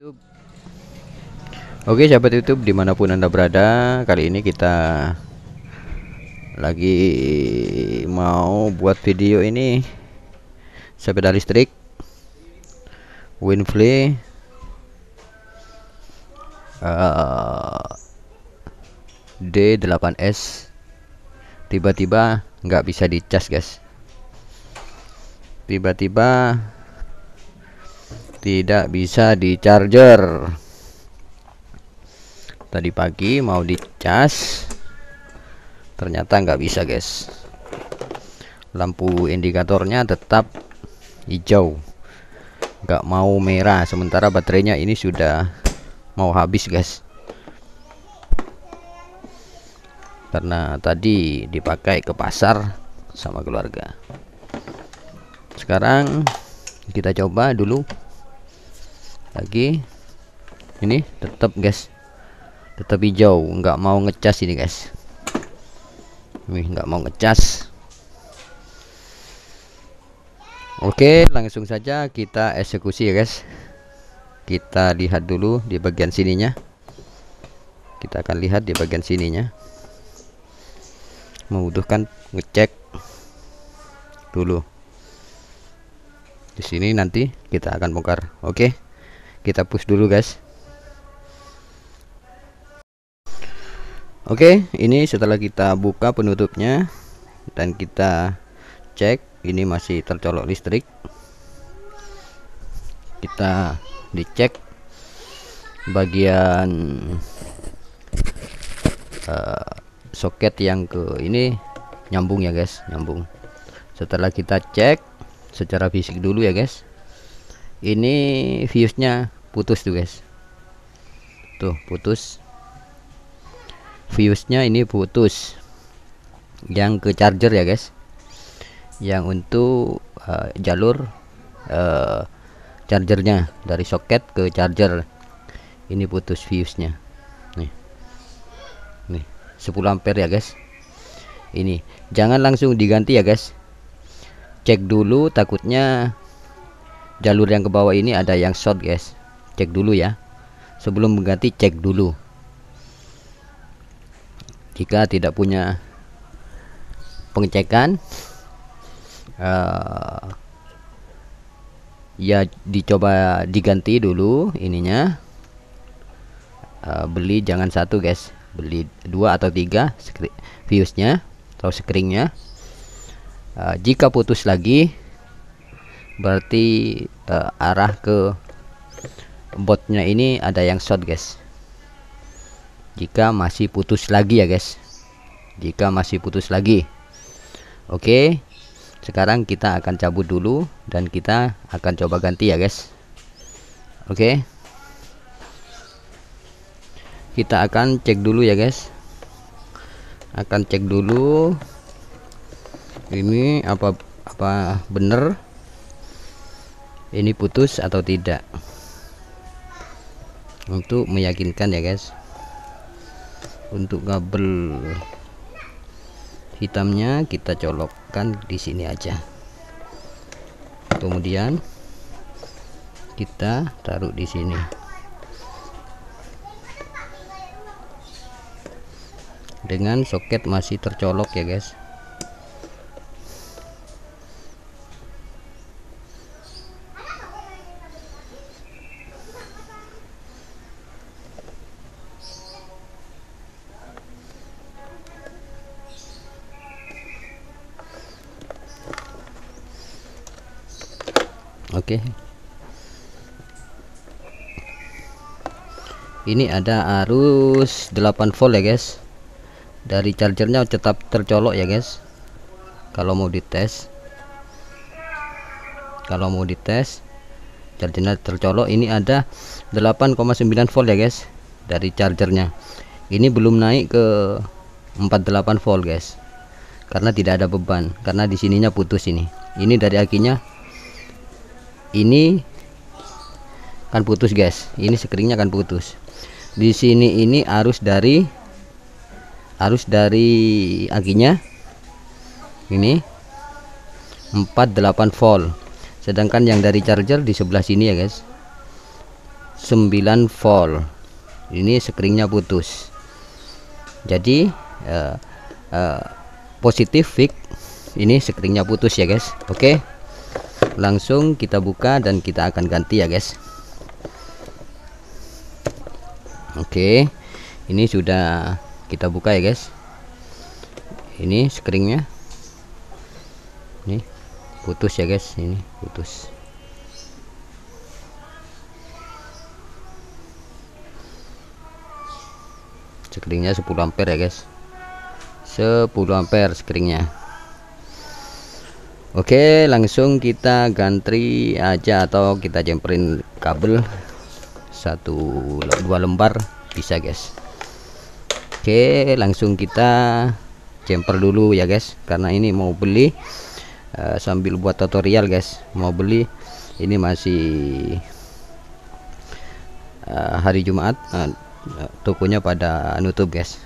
YouTube. Oke sahabat YouTube dimanapun anda berada, kali ini kita lagi mau buat video ini sepeda listrik Winfly D8S. Tiba-tiba nggak bisa dicas guys, tiba-tiba tidak bisa di charger. Tadi pagi mau dicas ternyata nggak bisa guys, lampu indikatornya tetap hijau, nggak mau merah, sementara baterainya ini sudah mau habis guys, karena tadi dipakai ke pasar sama keluarga. Sekarang kita coba dulu lagi, ini tetap guys, tetap hijau, nggak mau ngecas ini guys. Nih nggak mau ngecas. Oke, langsung saja kita eksekusi ya guys. Kita lihat dulu di bagian sininya, kita akan lihat di bagian sininya, membutuhkan ngecek dulu di sini, nanti kita akan bongkar. Oke, kita push dulu guys. Oke, ini setelah kita buka penutupnya dan kita cek, ini masih tercolok listrik. Kita dicek bagian soket yang ke ini nyambung ya guys, nyambung. Setelah kita cek secara fisik dulu ya guys, ini fuse-nya putus tuh guys, tuh putus. Fuse-nya ini putus yang ke charger ya guys, yang untuk jalur chargernya dari soket ke charger ini putus fuse-nya. Nih 10 ampere ya guys. Ini jangan langsung diganti ya guys, cek dulu, takutnya jalur yang ke bawah ini ada yang short guys. Cek dulu ya, sebelum mengganti cek dulu. Jika tidak punya pengecekan, ya dicoba diganti dulu ininya. Beli jangan satu guys, beli 2 atau 3 fuse nya atau screen-nya. Jika putus lagi berarti arah ke botnya ini ada yang short guys. Jika masih putus lagi ya guys, jika masih putus lagi. Oke, sekarang kita akan cabut dulu dan kita akan coba ganti ya guys. Oke, kita akan cek dulu ya guys, akan cek dulu ini apa bener ini putus atau tidak, untuk meyakinkan ya guys. Untuk kabel hitamnya kita colokkan di sini aja, kemudian kita taruh di sini. Dengan soket masih tercolok ya guys. Oke, ini ada arus 8 volt ya guys, dari chargernya tetap tercolok ya guys. Kalau mau dites, chargernya tercolok. Ini ada 8,9 volt ya guys dari chargernya. Ini belum naik ke 48 volt guys, karena tidak ada beban, karena di sininya putus. Ini dari akinya ini kan putus guys, ini screen-nya kan putus. Di sini ini arus dari akinya ini 48 volt, sedangkan yang dari charger di sebelah sini ya guys, volt. Ini screennya putus. Jadi positif fix, ini screennya putus ya guys. Oke, langsung kita buka dan kita akan ganti ya guys. Oke, ini sudah kita buka ya guys. Ini screennya, ini putus ya guys, ini putus. Screennya 10 ampere ya guys, 10 ampere screennya. Oke, langsung kita ganti aja atau kita jemperin kabel 1-2 lembar bisa guys. Oke, langsung kita jumper dulu ya guys, karena ini mau beli sambil buat tutorial guys. Mau beli, ini masih hari Jumat, tokonya pada nutup guys.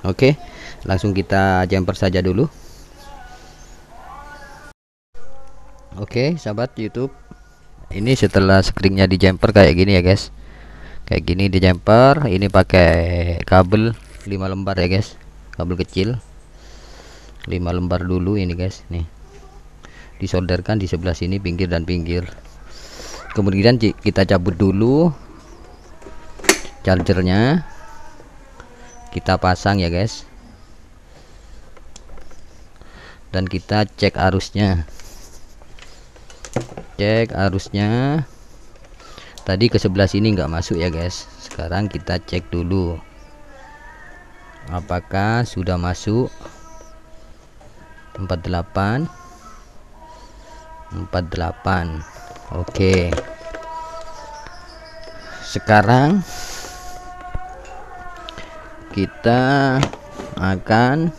Oke, langsung kita jumper saja dulu. Oke sahabat YouTube, ini setelah screennya di jumper kayak gini ya guys, kayak gini di jumper. Ini pakai kabel 5 lembar ya guys, kabel kecil 5 lembar dulu ini guys. Nih disolderkan di sebelah sini, pinggir dan pinggir. Kemudian kita cabut dulu chargernya, kita pasang ya guys, dan kita cek arusnya. Cek arusnya, tadi ke sebelah sini nggak masuk ya guys. Sekarang kita cek dulu apakah sudah masuk. 48. Oke, sekarang kita akan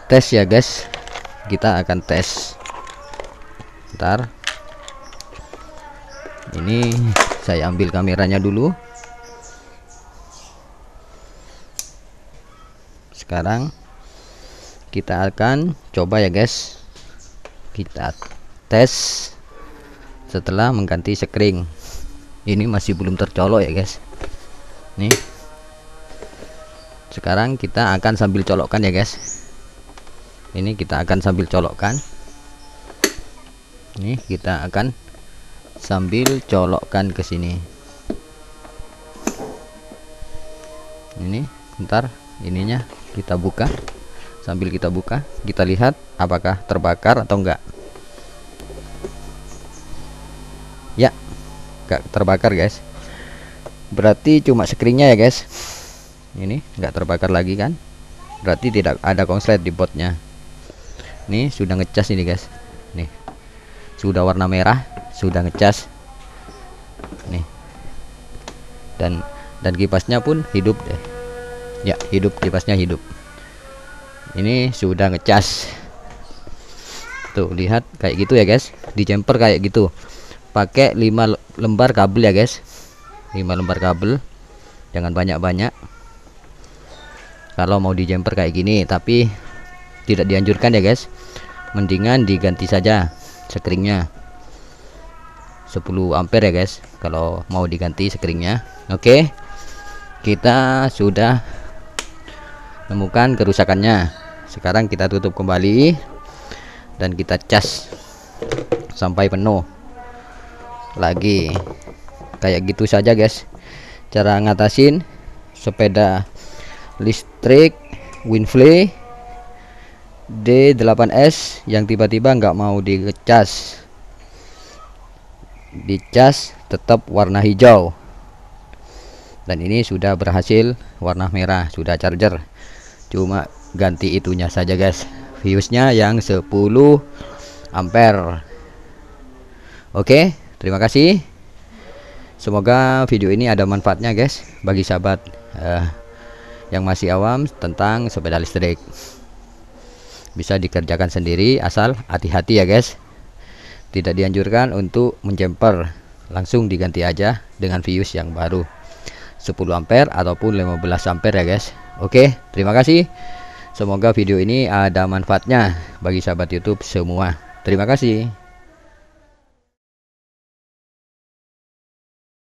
tes ya guys. Kita akan tes. Ntar ini saya ambil kameranya dulu. Sekarang kita akan coba ya guys, kita tes setelah mengganti screen. Ini masih belum tercolok ya guys. Nih, sekarang kita akan sambil colokkan ya guys. Ini kita akan sambil colokkan. Nih kita akan sambil colokkan ke sini. Ini ntar ininya kita buka, sambil kita buka kita lihat apakah terbakar atau enggak. Ya, enggak terbakar guys, berarti cuma screennya ya guys. Ini enggak terbakar lagi kan, berarti tidak ada konslet di botnya. Nih sudah ngecas ini guys, nih sudah warna merah, sudah ngecas nih, dan kipasnya pun hidup deh ya, hidup, kipasnya hidup. Ini sudah ngecas tuh, lihat kayak gitu ya guys. Di jumper kayak gitu, pakai 5 lembar kabel ya guys, 5 lembar kabel, jangan banyak-banyak kalau mau di jumper kayak gini. Tapi tidak dianjurkan ya guys, mendingan diganti saja screennya 10 ampere ya guys kalau mau diganti screennya. Oke, kita sudah menemukan kerusakannya. Sekarang kita tutup kembali dan kita cas sampai penuh lagi. Kayak gitu saja guys cara ngatasin sepeda listrik Winfly D8S yang tiba-tiba nggak mau dicas. Dicas tetap warna hijau, dan ini sudah berhasil warna merah, sudah charger. Cuma ganti itunya saja guys, fuse-nya yang 10 ampere. Oke, terima kasih. Semoga video ini ada manfaatnya guys bagi sahabat yang masih awam tentang sepeda listrik. Bisa dikerjakan sendiri, asal hati-hati ya guys. Tidak dianjurkan untuk menjumper, langsung diganti aja dengan fuse yang baru 10 ampere ataupun 15 ampere ya guys. Oke, terima kasih. Semoga video ini ada manfaatnya bagi sahabat YouTube semua. Terima kasih.